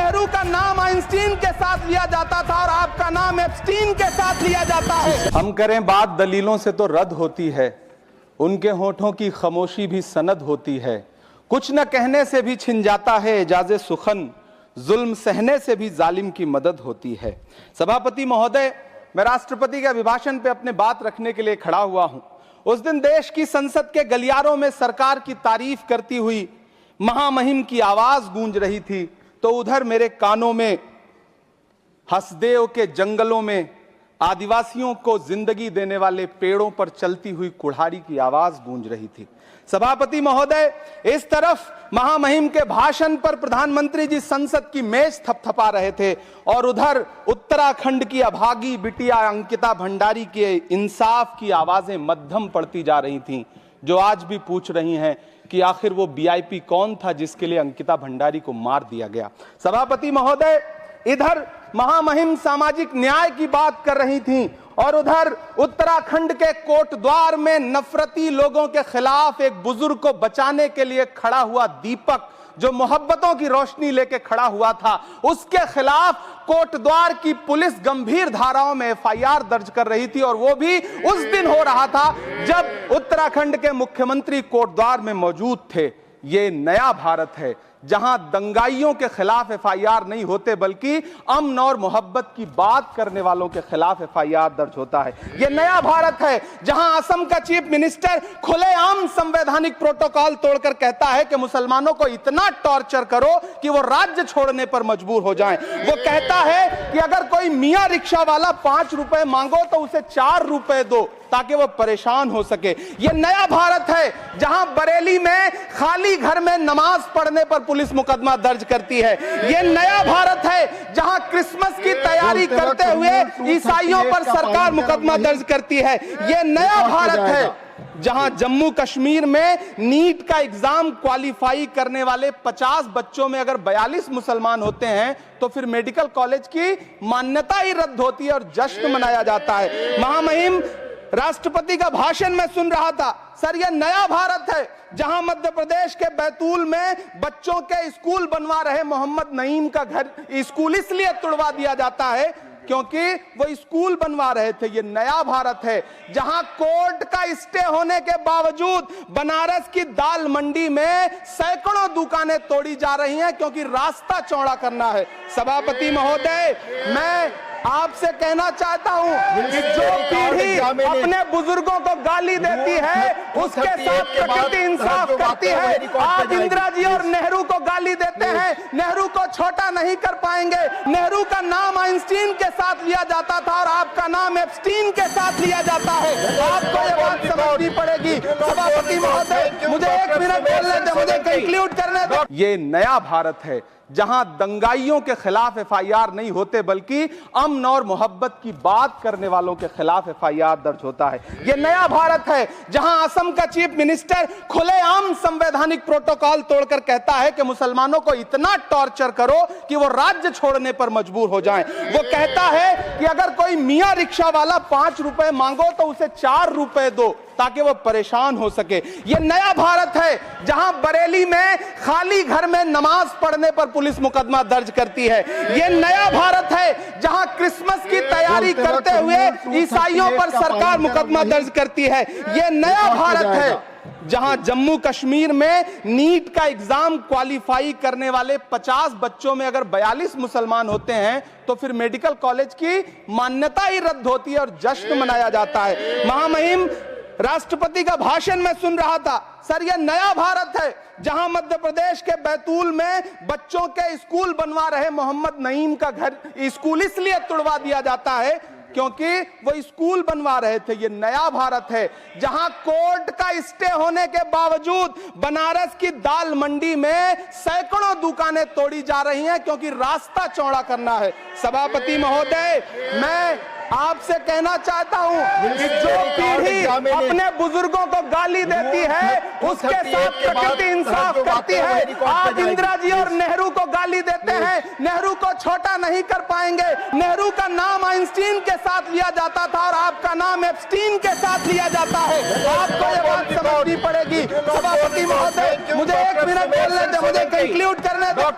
नेहरू का नाम आइंस्टीन के साथ लिया जाता था और आपका नाम एप्स्टीन के साथ लिया जाता है। हम करें बात दलीलों से तो रद्द होती है, उनके होठों की खामोशी भी सनद होती है। कुछ न कहने से भी छिन जाता है एजाज़े सुखन, जुल्म सहने से भी जालिम की मदद होती है। सभापति महोदय, मैं राष्ट्रपति के अभिभाषण पे अपने बात रखने के लिए खड़ा हुआ हूं। उस दिन देश की संसद के गलियारों में सरकार की तारीफ करती हुई महामहिम की आवाज गूंज रही थी, तो उधर मेरे कानों में हसदेव के जंगलों में आदिवासियों को जिंदगी देने वाले पेड़ों पर चलती हुई कुल्हाड़ी की आवाज गूंज रही थी। सभापति महोदय, इस तरफ महामहिम के भाषण पर प्रधानमंत्री जी संसद की मेज थपथपा रहे थे और उधर उत्तराखंड की अभागी बिटिया अंकिता भंडारी के इंसाफ की आवाजें मध्यम पड़ती जा रही थीं, जो आज भी पूछ रही हैं कि आखिर वो वीआईपी कौन था जिसके लिए अंकिता भंडारी को मार दिया गया। सभापति महोदय, इधर महामहिम सामाजिक न्याय की बात कर रही थीं और उधर उत्तराखंड के कोटद्वार में नफरती लोगों के खिलाफ एक बुजुर्ग को बचाने के लिए खड़ा हुआ दीपक, जो मोहब्बतों की रोशनी लेके खड़ा हुआ था, उसके खिलाफ कोटद्वार की पुलिस गंभीर धाराओं में एफआईआर दर्ज कर रही थी। और वो भी उस दिन हो रहा था जब उत्तराखंड के मुख्यमंत्री कोटद्वार में मौजूद थे। ये नया भारत है जहां दंगाइयों के खिलाफ एफआईआर नहीं होते, बल्कि अमन और मोहब्बत की बात करने वालों के खिलाफ एफआईआर दर्ज होता है। यह नया भारत है जहां असम का चीफ मिनिस्टर खुलेआम संवैधानिक प्रोटोकॉल तोड़कर कहता है कि मुसलमानों को इतना टॉर्चर करो कि वो राज्य छोड़ने पर मजबूर हो जाएं। वो कहता है कि अगर कोई मियां रिक्शा वाला 5 रुपए मांगो तो उसे 4 रुपए दो ताकि वो परेशान हो सके। यह नया भारत है जहां बरेली में खाली घर में नमाज पढ़ने पर पुलिस मुकदमा दर्ज करती है। यह नया भारत है जहां क्रिसमस की तैयारी करते हुए ईसाइयों पर सरकार मुकदमा दर्ज करती है। यह नया भारत है जहां जम्मू कश्मीर में नीट का एग्जाम क्वालिफाई करने वाले 50 बच्चों में अगर 42 मुसलमान होते हैं तो फिर मेडिकल कॉलेज की मान्यता ही रद्द होती है और जश्न मनाया जाता है। महामहिम राष्ट्रपति का भाषण में सुन रहा था। सर, यह नया भारत है जहां मध्य प्रदेश के बैतूल में बच्चों के स्कूल बनवा रहे मोहम्मद नईम का घर स्कूल इसलिए तुड़वा दिया जाता है क्योंकि वो स्कूल बनवा रहे थे। ये नया भारत है जहां कोर्ट का स्टे होने के बावजूद बनारस की दाल मंडी में सैकड़ों दुकानें तोड़ी जा रही हैं क्योंकि रास्ता चौड़ा करना है। सभापति महोदय, मैं आपसे कहना चाहता हूं कि जो पीढ़ी अपने बुजुर्गों को गाली देती है उसके साथ प्रकृति इंसाफ करती है। आप इंदिरा जी और नेहरू को गाली देते हैं, नेहरू को छोटा नहीं कर पाएंगे। नेहरू का नाम आइंस्टीन के साथ लिया जाता था और आपका नाम एप्स्टीन के साथ लिया जाता है। आपको ये बात समझनी पड़ेगी। सभापति महोदय, मुझे 1 मिनट बोलने दे, मुझे कंक्लूड करने दो। ये नया भारत है जहां दंगाइयों के खिलाफ एफआईआर नहीं होते, बल्कि अमन और मोहब्बत की बात करने वालों के खिलाफ एफआईआर दर्ज होता है। यह नया भारत है जहां असम का चीफ मिनिस्टर खुलेआम संवैधानिक प्रोटोकॉल तोड़कर कहता है कि मुसलमानों को इतना टॉर्चर करो कि वो राज्य छोड़ने पर मजबूर हो जाएं। वो कहता है कि अगर कोई मियां रिक्शा वाला 5 रुपए मांगो तो उसे 4 रुपए दो ताकि वो परेशान हो सके। यह नया भारत है जहां बरेली में खाली घर में नमाज पढ़ने पर पुलिस मुकदमा दर्ज करती है। यह नया भारत है जहां क्रिसमस की तैयारी करते हुए ईसाइयों पर सरकार मुकदमा दर्ज करती है। यह नया भारत है जहां जम्मू कश्मीर में नीट का एग्जाम क्वालिफाई करने वाले 50 बच्चों में अगर 42 मुसलमान होते हैं तो फिर मेडिकल कॉलेज की मान्यता ही रद्द होती है और जश्न मनाया जाता है। महामहिम राष्ट्रपति का भाषण में सुन रहा था। सर, यह नया भारत है जहां मध्य प्रदेश के बैतूल में बच्चों के स्कूल बनवा रहे मोहम्मद नईम का घर स्कूल इसलिए तुड़वा दिया जाता है क्योंकि वो स्कूल बनवा रहे थे। ये नया भारत है जहां कोर्ट का स्टे होने के बावजूद बनारस की दाल मंडी में सैकड़ों दुकानें तोड़ी जा रही हैं क्योंकि रास्ता चौड़ा करना है। सभापति महोदय, मैं आपसे कहना चाहता हूं कि जो पीढ़ी अपने बुजुर्गों को गाली देती है उसके साथ प्रकृति इंसाफ करती है। आप इंदिरा जी और नेहरू को गाली देते हैं, नेहरू को छोटा नहीं कर पाएंगे। नेहरू का नाम आइंस्टीन के साथ लिया जाता था और आपका नाम एप्स्टीन के साथ लिया जाता है। आपको ये बात समझनी पड़ेगी। सभापति महोदय, मुझे 1 मिनट बोलने दे, मुझे कंक्लूड करने दो।